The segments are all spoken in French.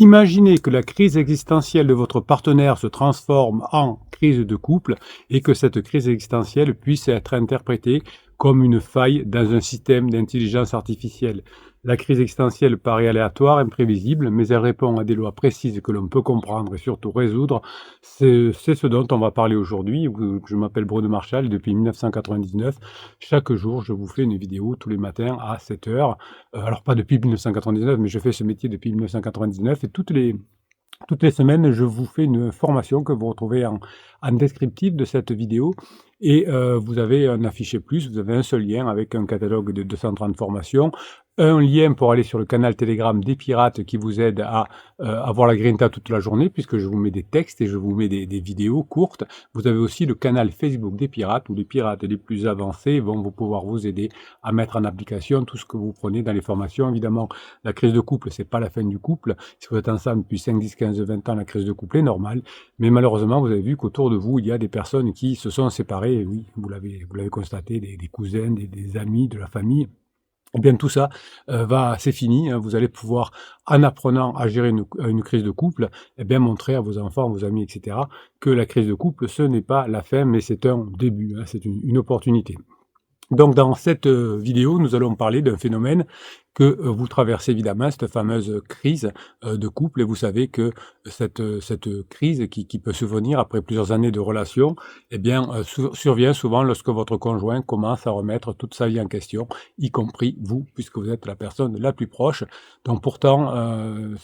Imaginez que la crise existentielle de votre partenaire se transforme en crise de couple et que cette crise existentielle puisse être interprétée comme une faille dans un système d'intelligence artificielle. La crise existentielle paraît aléatoire, imprévisible, mais elle répond à des lois précises que l'on peut comprendre et surtout résoudre. C'est ce dont on va parler aujourd'hui. Je m'appelle Bruno Marchal et depuis 1999, chaque jour, je vous fais une vidéo tous les matins à 7 heures. Alors pas depuis 1999, mais je fais ce métier depuis 1999 et toutes les semaines, je vous fais une formation que vous retrouvez en descriptif de cette vidéo et vous avez un affiché plus, vous avez un seul lien avec un catalogue de 230 formations, un lien pour aller sur le canal Telegram des pirates qui vous aide à avoir la grinta toute la journée puisque je vous mets des textes et je vous mets des vidéos courtes. Vous avez aussi le canal Facebook des pirates où les pirates les plus avancés vont pouvoir vous aider à mettre en application tout ce que vous prenez dans les formations. Évidemment, la crise de couple, c'est pas la fin du couple. Si vous êtes ensemble depuis 5, 10, 15, 20 ans, la crise de couple est normale. Mais malheureusement, vous avez vu qu'autour de vous, il y a des personnes qui se sont séparées. Et oui, vous l'avez constaté, des cousins, des amis, de la famille. Eh bien, tout ça c'est fini. Hein. Vous allez pouvoir, en apprenant à gérer une crise de couple, eh bien, montrer à vos enfants, vos amis, etc., que la crise de couple, ce n'est pas la fin, mais c'est un début. Hein, c'est une opportunité. Donc, dans cette vidéo, nous allons parler d'un phénomène que vous traversez évidemment, cette fameuse crise de couple. Et vous savez que cette crise qui peut survenir après plusieurs années de relation, eh bien, survient souvent lorsque votre conjoint commence à remettre toute sa vie en question, y compris vous, puisque vous êtes la personne la plus proche. Donc, pourtant,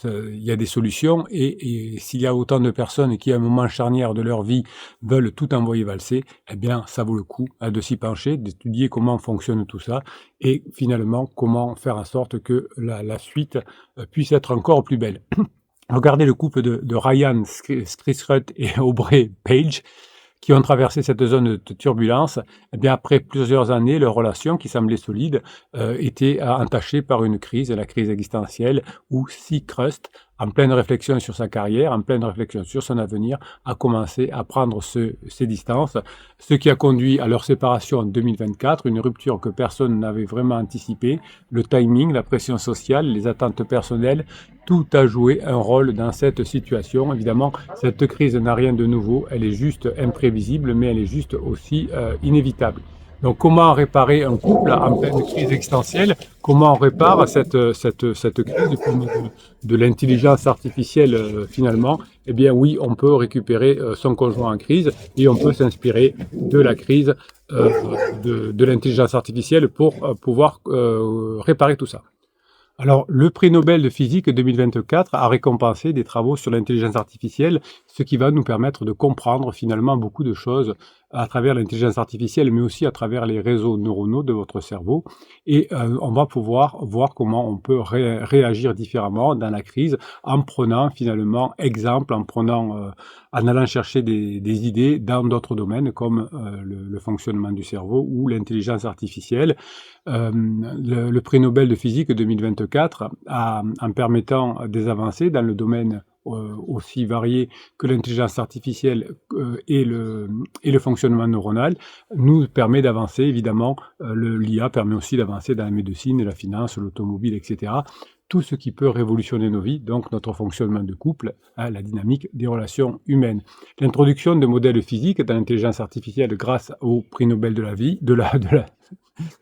il y a des solutions. Et s'il y a autant de personnes qui, à un moment charnière de leur vie, veulent tout envoyer valser, eh bien, ça vaut le coup de s'y pencher, d'étudier comment fonctionne tout ça et finalement comment faire en sorte que la suite puisse être encore plus belle. Regardez le couple de Ryan Strisrud et Aubrey Page qui ont traversé cette zone de turbulence. Eh bien, après plusieurs années, leur relation, qui semblait solide, était entachée par une crise, la crise existentielle, où Seacrest, en pleine réflexion sur sa carrière, en pleine réflexion sur son avenir, a commencé à prendre ses distances, ce qui a conduit à leur séparation en 2024, une rupture que personne n'avait vraiment anticipée. Le timing, la pression sociale, les attentes personnelles, tout a joué un rôle dans cette situation. Évidemment, cette crise n'a rien de nouveau, elle est juste imprévisible, mais elle est juste aussi inévitable. Donc, comment réparer un couple en pleine crise existentielle? Comment on répare cette crise de l'intelligence artificielle finalement? Eh bien, oui, on peut récupérer son conjoint en crise et on peut s'inspirer de la crise de l'intelligence artificielle pour pouvoir réparer tout ça. Alors, le prix Nobel de physique 2024 a récompensé des travaux sur l'intelligence artificielle, ce qui va nous permettre de comprendre finalement beaucoup de choses à travers l'intelligence artificielle, mais aussi à travers les réseaux neuronaux de votre cerveau. Et on va pouvoir voir comment on peut réagir différemment dans la crise en prenant finalement exemple, en allant chercher des idées dans d'autres domaines comme le fonctionnement du cerveau ou l'intelligence artificielle. Le prix Nobel de physique 2024 en permettant des avancées dans le domaine aussi varié que l'intelligence artificielle et le fonctionnement neuronal, nous permet d'avancer. Évidemment, l'IA permet aussi d'avancer dans la médecine, la finance, l'automobile, etc. Tout ce qui peut révolutionner nos vies, donc notre fonctionnement de couple, la dynamique des relations humaines. L'introduction de modèles physiques dans l'intelligence artificielle grâce au prix Nobel de la vie,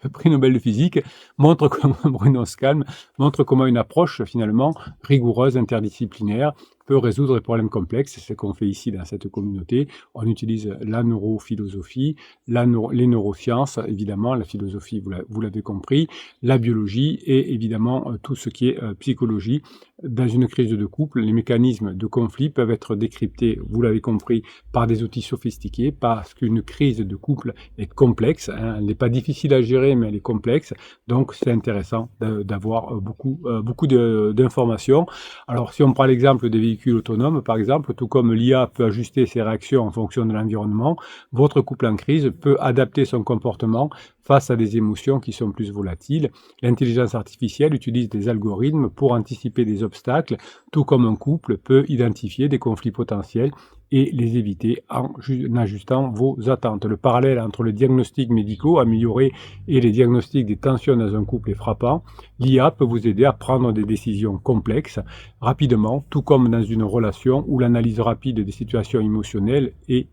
le prix Nobel de physique montre comment Bruno se calme, montre comment une approche finalement rigoureuse, interdisciplinaire peut résoudre des problèmes complexes. C'est ce qu'on fait ici dans cette communauté. On utilise la neurophilosophie, les neurosciences, évidemment, la philosophie, vous l'avez compris, la biologie et évidemment tout ce qui est psychologie. Dans une crise de couple, les mécanismes de conflit peuvent être décryptés, vous l'avez compris, par des outils sophistiqués, parce qu'une crise de couple est complexe. Hein, elle n'est pas difficile à gérer, mais elle est complexe. Donc, c'est intéressant d'avoir beaucoup d'informations. Alors, si on prend l'exemple des véhicules autonomes, par exemple, tout comme l'IA peut ajuster ses réactions en fonction de l'environnement, votre couple en crise peut adapter son comportement face à des émotions qui sont plus volatiles. L'intelligence artificielle utilise des algorithmes pour anticiper des obstacles, tout comme un couple peut identifier des conflits potentiels et les éviter en ajustant vos attentes. Le parallèle entre les diagnostics médicaux améliorés et les diagnostics des tensions dans un couple est frappant. L'IA peut vous aider à prendre des décisions complexes rapidement, tout comme dans une relation où l'analyse rapide des situations émotionnelles est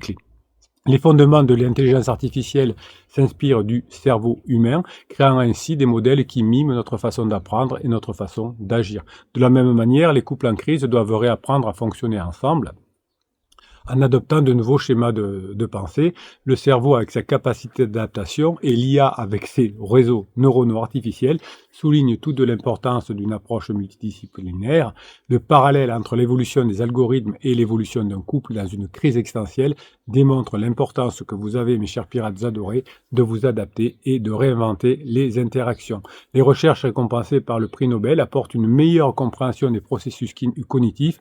clé. Les fondements de l'intelligence artificielle s'inspirent du cerveau humain, créant ainsi des modèles qui miment notre façon d'apprendre et notre façon d'agir. De la même manière, les couples en crise doivent réapprendre à fonctionner ensemble en adoptant de nouveaux schémas de pensée. Le cerveau avec sa capacité d'adaptation et l'IA avec ses réseaux neuronaux artificiels soulignent toute l'importance d'une approche multidisciplinaire. Le parallèle entre l'évolution des algorithmes et l'évolution d'un couple dans une crise existentielle démontre l'importance que vous avez, mes chers pirates adorés, de vous adapter et de réinventer les interactions. Les recherches récompensées par le prix Nobel apportent une meilleure compréhension des processus cognitifs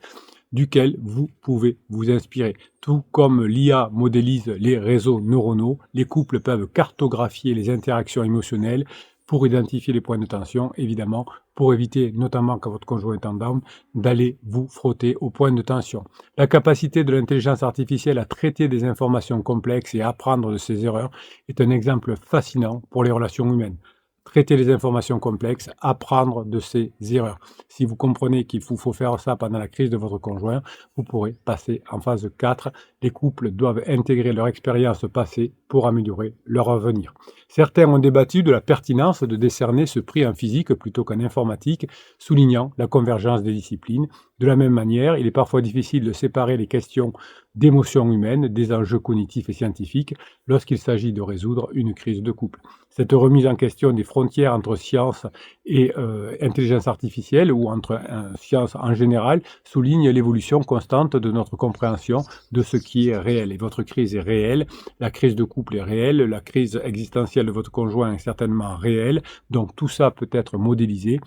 duquel vous pouvez vous inspirer. Tout comme l'IA modélise les réseaux neuronaux, les couples peuvent cartographier les interactions émotionnelles pour identifier les points de tension, évidemment, pour éviter, notamment quand votre conjoint est en down, d'aller vous frotter aux points de tension. La capacité de l'intelligence artificielle à traiter des informations complexes et à apprendre de ses erreurs est un exemple fascinant pour les relations humaines. Traiter les informations complexes, apprendre de ses erreurs. Si vous comprenez qu'il vous faut faire ça pendant la crise de votre conjoint, vous pourrez passer en phase 4. Les couples doivent intégrer leur expérience passée pour améliorer leur avenir. Certains ont débattu de la pertinence de décerner ce prix en physique plutôt qu'en informatique, soulignant la convergence des disciplines. De la même manière, il est parfois difficile de séparer les questions d'émotions humaines des enjeux cognitifs et scientifiques lorsqu'il s'agit de résoudre une crise de couple. Cette remise en question des frontières entre science et intelligence artificielle ou entre science en général souligne l'évolution constante de notre compréhension de ce qui est réel. Et votre crise est réelle, la crise de couple est réelle, la crise existentielle de votre conjoint est certainement réelle, donc tout ça peut être modélisé,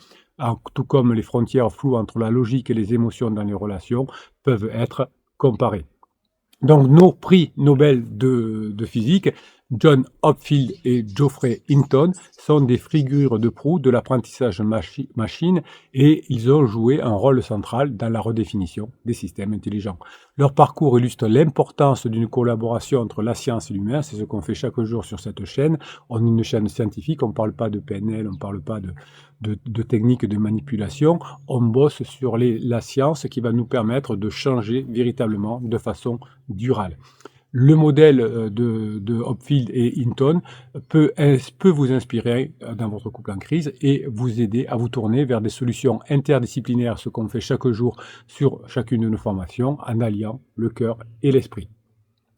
tout comme les frontières floues entre la logique et les émotions dans les relations peuvent être comparées. Donc nos prix Nobel de physique, John Hopfield et Geoffrey Hinton, sont des figures de proue de l'apprentissage machine et ils ont joué un rôle central dans la redéfinition des systèmes intelligents. Leur parcours illustre l'importance d'une collaboration entre la science et l'humain. C'est ce qu'on fait chaque jour sur cette chaîne. On est une chaîne scientifique, on ne parle pas de PNL, on ne parle pas de techniques de manipulation. On bosse sur la science qui va nous permettre de changer véritablement de façon durable. Le modèle de Hopfield et Hinton peut vous inspirer dans votre couple en crise et vous aider à vous tourner vers des solutions interdisciplinaires, ce qu'on fait chaque jour sur chacune de nos formations, en alliant le cœur et l'esprit.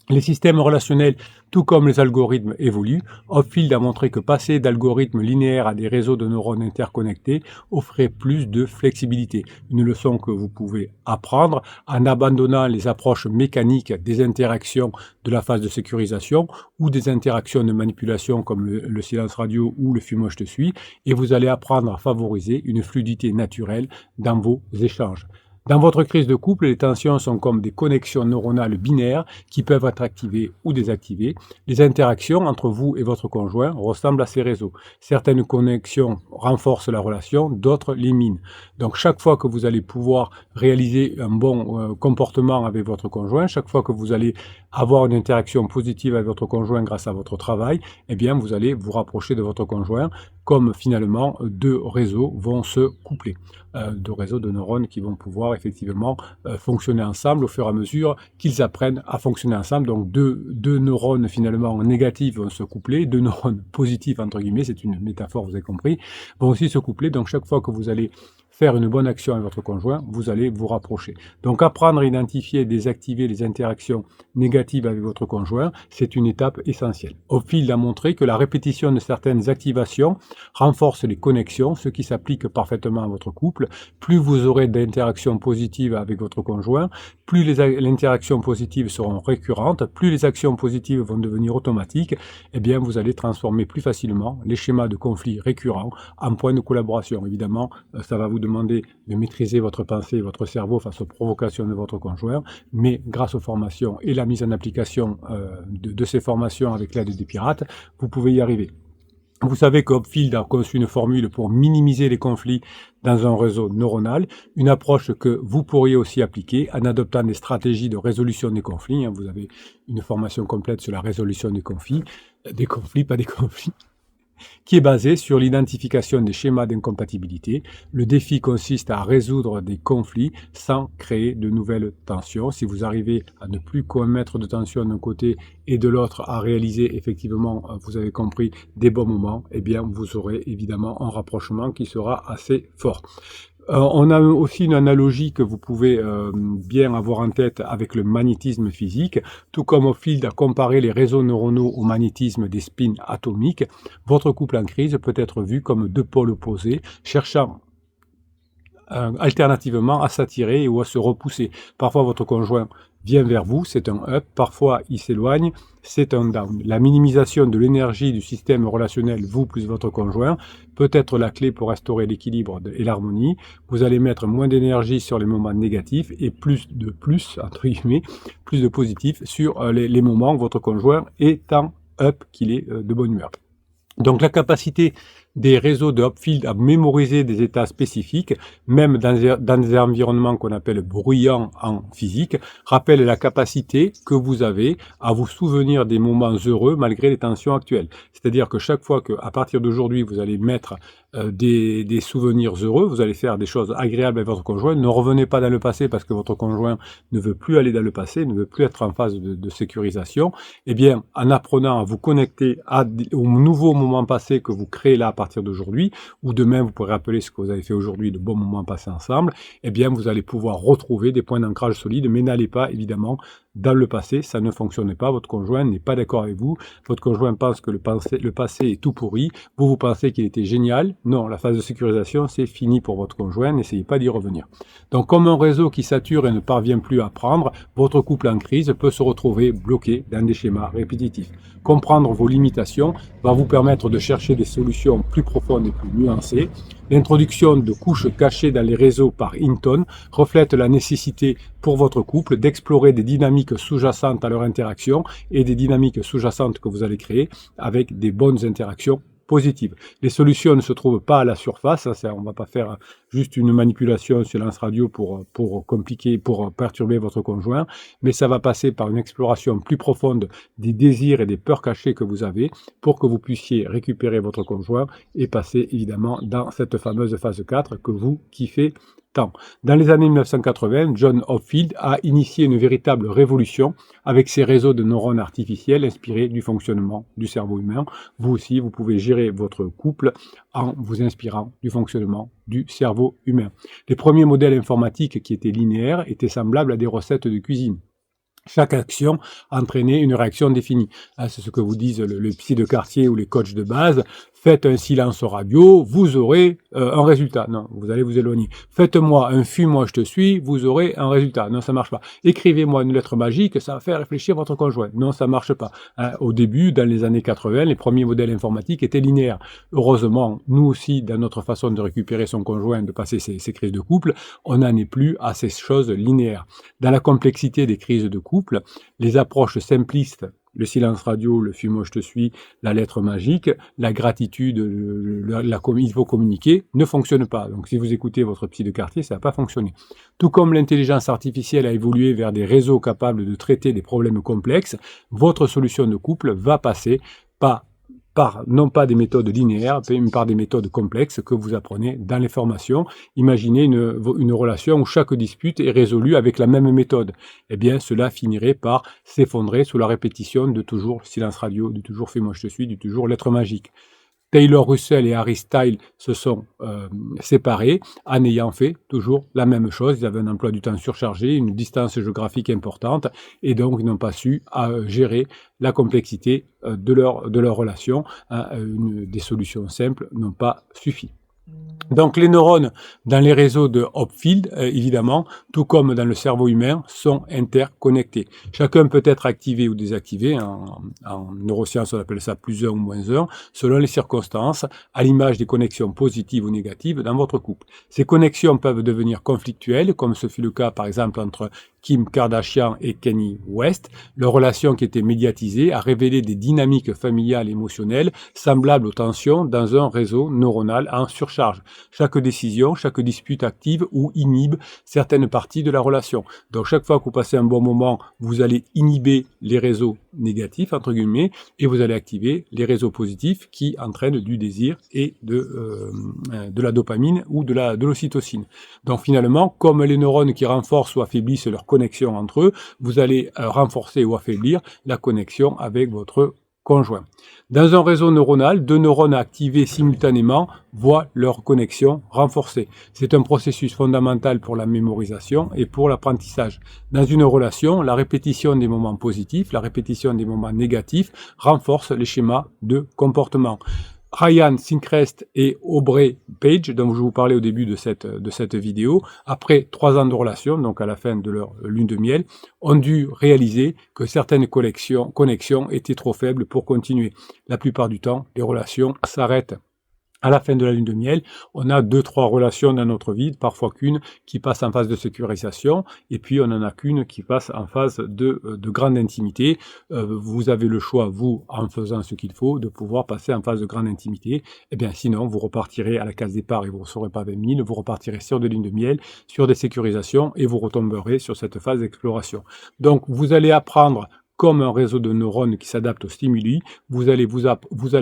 Les systèmes relationnels, tout comme les algorithmes, évoluent. Hopfield a montré que passer d'algorithmes linéaires à des réseaux de neurones interconnectés offrait plus de flexibilité. Une leçon que vous pouvez apprendre en abandonnant les approches mécaniques des interactions de la phase de sécurisation ou des interactions de manipulation comme le silence radio ou le fume-moi je te suis, et vous allez apprendre à favoriser une fluidité naturelle dans vos échanges. Dans votre crise de couple, les tensions sont comme des connexions neuronales binaires qui peuvent être activées ou désactivées. Les interactions entre vous et votre conjoint ressemblent à ces réseaux. Certaines connexions renforcent la relation, d'autres l'éliminent. Donc chaque fois que vous allez pouvoir réaliser un bon comportement avec votre conjoint, chaque fois que vous allez avoir une interaction positive avec votre conjoint grâce à votre travail, eh bien vous allez vous rapprocher de votre conjoint, comme finalement deux réseaux vont se coupler. De réseaux de neurones qui vont pouvoir effectivement fonctionner ensemble au fur et à mesure qu'ils apprennent à fonctionner ensemble. Donc deux neurones finalement négatifs vont se coupler, deux neurones positifs entre guillemets, c'est une métaphore, vous avez compris, vont aussi se coupler. Donc chaque fois que vous allez faire une bonne action avec votre conjoint, vous allez vous rapprocher. Donc apprendre à identifier et désactiver les interactions négatives avec votre conjoint, c'est une étape essentielle. Hopfield a montré que la répétition de certaines activations renforce les connexions, ce qui s'applique parfaitement à votre couple. Plus vous aurez d'interactions positives avec votre conjoint, plus les interactions positives seront récurrentes, plus les actions positives vont devenir automatiques, eh bien vous allez transformer plus facilement les schémas de conflit récurrents en points de collaboration. Évidemment, ça va vous demander de maîtriser votre pensée et votre cerveau face aux provocations de votre conjoint, mais grâce aux formations et la mise en application de ces formations avec l'aide des pirates, vous pouvez y arriver. Vous savez que Hopfield a conçu une formule pour minimiser les conflits dans un réseau neuronal, une approche que vous pourriez aussi appliquer en adoptant des stratégies de résolution des conflits. Vous avez une formation complète sur la résolution des conflits, pas des conflits, qui est basé sur l'identification des schémas d'incompatibilité. Le défi consiste à résoudre des conflits sans créer de nouvelles tensions. Si vous arrivez à ne plus commettre de tension d'un côté et de l'autre, à réaliser effectivement, vous avez compris, des bons moments, eh bien vous aurez évidemment un rapprochement qui sera assez fort. On a aussi une analogie que vous pouvez bien avoir en tête avec le magnétisme physique. Tout comme Hopfield a comparé les réseaux neuronaux au magnétisme des spins atomiques, votre couple en crise peut être vu comme deux pôles opposés, cherchant alternativement à s'attirer ou à se repousser. Parfois votre conjoint vient vers vous, c'est un up, parfois il s'éloigne, c'est un down. La minimisation de l'énergie du système relationnel, vous plus votre conjoint, peut être la clé pour restaurer l'équilibre et l'harmonie. Vous allez mettre moins d'énergie sur les moments négatifs et entre guillemets, plus de positif sur les moments où votre conjoint est en up, qu'il est de bonne humeur. Donc la capacité des réseaux de Hopfield à mémoriser des états spécifiques, même dans des environnements qu'on appelle bruyants en physique, rappelle la capacité que vous avez à vous souvenir des moments heureux malgré les tensions actuelles. C'est-à-dire que chaque fois qu'à partir d'aujourd'hui, vous allez mettre des souvenirs heureux, vous allez faire des choses agréables avec votre conjoint, ne revenez pas dans le passé parce que votre conjoint ne veut plus aller dans le passé, ne veut plus être en phase de sécurisation. Eh bien, en apprenant à vous connecter au nouveau moment passé que vous créez là à partir d'aujourd'hui, ou demain vous pourrez rappeler ce que vous avez fait aujourd'hui, de bons moments passés ensemble, eh bien vous allez pouvoir retrouver des points d'ancrage solides, mais n'allez pas évidemment dans le passé, ça ne fonctionnait pas, votre conjoint n'est pas d'accord avec vous, votre conjoint pense que le passé est tout pourri, vous pensez qu'il était génial, non, la phase de sécurisation c'est fini pour votre conjoint, n'essayez pas d'y revenir. Donc comme un réseau qui sature et ne parvient plus à prendre, votre couple en crise peut se retrouver bloqué dans des schémas répétitifs. Comprendre vos limitations va vous permettre de chercher des solutions plus profondes et plus nuancées. L'introduction de couches cachées dans les réseaux par Hinton reflète la nécessité pour votre couple d'explorer des dynamiques sous-jacentes à leur interaction et des dynamiques sous-jacentes que vous allez créer avec des bonnes interactions positives. Les solutions ne se trouvent pas à la surface, on ne va pas faire juste une manipulation sur Lance Radio pour perturber votre conjoint, mais ça va passer par une exploration plus profonde des désirs et des peurs cachées que vous avez pour que vous puissiez récupérer votre conjoint et passer évidemment dans cette fameuse phase 4 que vous kiffez tant. Dans les années 1980, John Hopfield a initié une véritable révolution avec ses réseaux de neurones artificiels inspirés du fonctionnement du cerveau humain. Vous aussi, vous pouvez gérer votre couple en vous inspirant du fonctionnement du cerveau humain. Les premiers modèles informatiques qui étaient linéaires étaient semblables à des recettes de cuisine. Chaque action entraînait une réaction définie. C'est ce que vous disent le psy de quartier ou les coachs de base. Faites un silence radio, vous aurez un résultat. Non, vous allez vous éloigner. Faites-moi un fuis-moi, je te suis, vous aurez un résultat. Non, ça marche pas. Écrivez-moi une lettre magique, ça va faire réfléchir votre conjoint. Non, ça marche pas. Au début, dans les années 80, les premiers modèles informatiques étaient linéaires. Heureusement, nous aussi, dans notre façon de récupérer son conjoint, de passer ces crises de couple, on n'en est plus à ces choses linéaires. Dans la complexité des crises de couple, les approches simplistes, le silence radio, le fuis-moi je te suis, la lettre magique, la gratitude, il faut communiquer, ne fonctionnent pas. Donc si vous écoutez votre psy de quartier, ça va pas fonctionner. Tout comme l'intelligence artificielle a évolué vers des réseaux capables de traiter des problèmes complexes, votre solution de couple va passer non pas des méthodes linéaires, mais par des méthodes complexes que vous apprenez dans les formations. Imaginez une relation où chaque dispute est résolue avec la même méthode. Eh bien, cela finirait par s'effondrer sous la répétition de toujours silence radio, de toujours fais-moi je te suis, de toujours lettre magique. Taylor Russell et Harry Styles se sont séparés en ayant fait toujours la même chose. Ils avaient un emploi du temps surchargé, une distance géographique importante, et donc ils n'ont pas su gérer la complexité de leur relation. Des solutions simples n'ont pas suffi. Donc les neurones dans les réseaux de Hopfield, évidemment, tout comme dans le cerveau humain, sont interconnectés. Chacun peut être activé ou désactivé. En neurosciences, on appelle ça +1 ou -1, selon les circonstances, à l'image des connexions positives ou négatives dans votre couple. Ces connexions peuvent devenir conflictuelles, comme ce fut le cas par exemple entre Kim Kardashian et Kanye West. Leur relation qui était médiatisée a révélé des dynamiques familiales et émotionnelles semblables aux tensions dans un réseau neuronal en surcharge. Chaque décision, chaque dispute active ou inhibe certaines parties de la relation. Donc chaque fois que vous passez un bon moment, vous allez inhiber les réseaux négatifs, entre guillemets, et vous allez activer les réseaux positifs qui entraînent du désir et de la dopamine ou de l'ocytocine. Donc finalement, comme les neurones qui renforcent ou affaiblissent leur connexion entre eux, vous allez renforcer ou affaiblir la connexion avec votre conjoint. Dans un réseau neuronal, deux neurones activés simultanément voient leur connexion renforcée. C'est un processus fondamental pour la mémorisation et pour l'apprentissage. Dans une relation, la répétition des moments positifs, la répétition des moments négatifs renforce les schémas de comportement. Ryan Seacrest et Aubrey Page, dont je vous parlais au début de cette vidéo, après 3 ans de relation, donc à la fin de leur lune de miel, ont dû réaliser que certaines connexions étaient trop faibles pour continuer. La plupart du temps, les relations s'arrêtent. À la fin de la lune de miel, on a 2-3 relations dans notre vie, parfois qu'une qui passe en phase de sécurisation, et puis on n'en a qu'une qui passe en phase de grande intimité. Vous avez le choix, vous, en faisant ce qu'il faut, de pouvoir passer en phase de grande intimité. Eh bien, sinon, vous repartirez à la case départ et vous ne serez pas 20 000, vous repartirez sur des lunes de miel, sur des sécurisations, et vous retomberez sur cette phase d'exploration. Donc, vous allez apprendre comme un réseau de neurones qui s'adapte aux stimuli, vous allez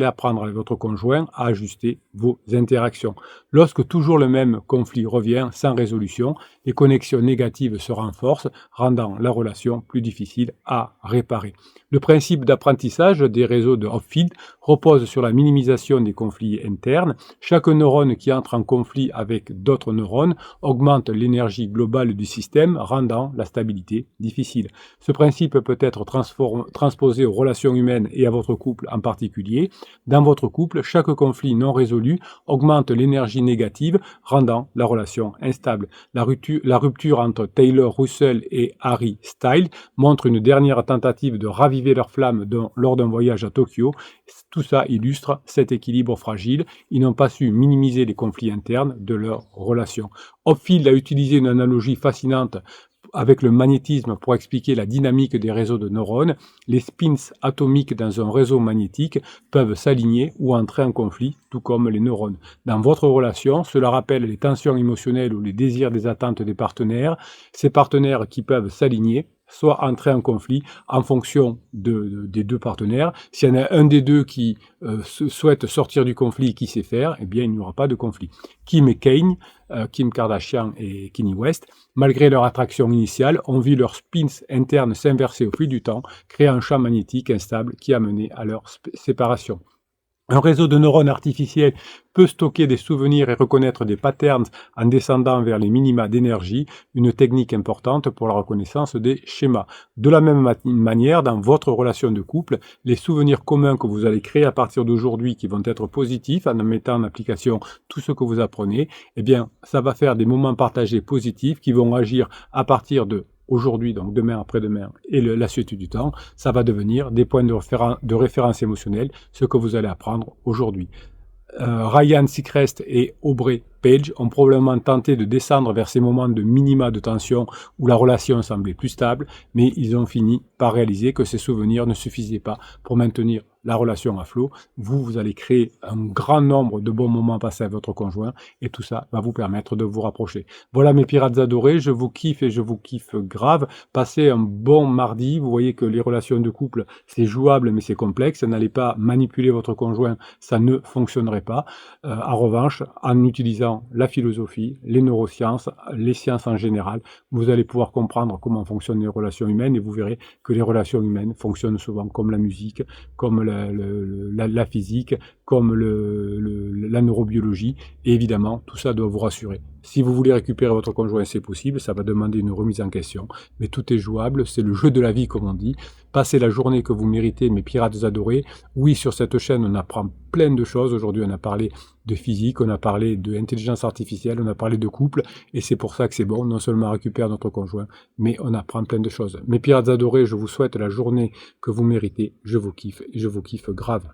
apprendre avec votre conjoint à ajuster vos interactions. Lorsque toujours le même conflit revient sans résolution, les connexions négatives se renforcent, rendant la relation plus difficile à réparer. Le principe d'apprentissage des réseaux de Hopfield repose sur la minimisation des conflits internes. Chaque neurone qui entre en conflit avec d'autres neurones augmente l'énergie globale du système, rendant la stabilité difficile. Ce principe peut être transposé aux relations humaines et à votre couple en particulier. Dans votre couple, chaque conflit non résolu augmente l'énergie négative, rendant la relation instable. La rupture entre Taylor Russell et Harry Styles montre une dernière tentative de raviver leur flamme lors d'un voyage à Tokyo. Tout ça illustre cet équilibre fragile. Ils n'ont pas su minimiser les conflits internes de leur relation. Hopfield a utilisé une analogie fascinante avec le magnétisme pour expliquer la dynamique des réseaux de neurones. Les spins atomiques dans un réseau magnétique peuvent s'aligner ou entrer en conflit, tout comme les neurones. Dans votre relation, cela rappelle les tensions émotionnelles ou les désirs des attentes des partenaires. Ces partenaires qui peuvent s'aligner, soit entrer en conflit en fonction des deux partenaires. S'il y en a un des deux qui souhaite sortir du conflit et qui sait faire, eh bien il n'y aura pas de conflit. Kim et Kanye, Kim Kardashian et Kanye West, malgré leur attraction initiale, ont vu leurs spins internes s'inverser au fil du temps, créant un champ magnétique instable qui a mené à leur séparation. Un réseau de neurones artificiels peut stocker des souvenirs et reconnaître des patterns en descendant vers les minima d'énergie, une technique importante pour la reconnaissance des schémas. De la même manière, dans votre relation de couple, les souvenirs communs que vous allez créer à partir d'aujourd'hui qui vont être positifs en mettant en application tout ce que vous apprenez, eh bien, ça va faire des moments partagés positifs qui vont agir à partir de aujourd'hui, donc demain, après-demain et la suite du temps, ça va devenir des points de référence émotionnelle, ce que vous allez apprendre aujourd'hui. Ryan Seacrest et Aubrey Page ont probablement tenté de descendre vers ces moments de minima de tension où la relation semblait plus stable, mais ils ont fini par réaliser que ces souvenirs ne suffisaient pas pour maintenir la relation à flot. Vous allez créer un grand nombre de bons moments passés avec votre conjoint et tout ça va vous permettre de vous rapprocher. Voilà mes pirates adorés, je vous kiffe et je vous kiffe grave. Passez un bon mardi, vous voyez que les relations de couple c'est jouable mais c'est complexe, n'allez pas manipuler votre conjoint, ça ne fonctionnerait pas. En revanche, en utilisant la philosophie, les neurosciences, les sciences en général, vous allez pouvoir comprendre comment fonctionnent les relations humaines et vous verrez que les relations humaines fonctionnent souvent comme la musique, comme la physique, comme la neurobiologie et évidemment tout ça doit vous rassurer. Si vous voulez récupérer votre conjoint, c'est possible, ça va demander une remise en question, mais tout est jouable, c'est le jeu de la vie comme on dit. Passez la journée que vous méritez, mes pirates adorés. Oui, sur cette chaîne, on apprend plein de choses. Aujourd'hui, on a parlé de physique, on a parlé d'intelligence artificielle, on a parlé de couple, et c'est pour ça que c'est bon, non seulement on récupère notre conjoint, mais on apprend plein de choses. Mes pirates adorés, je vous souhaite la journée que vous méritez. Je vous kiffe, et je vous kiffe grave.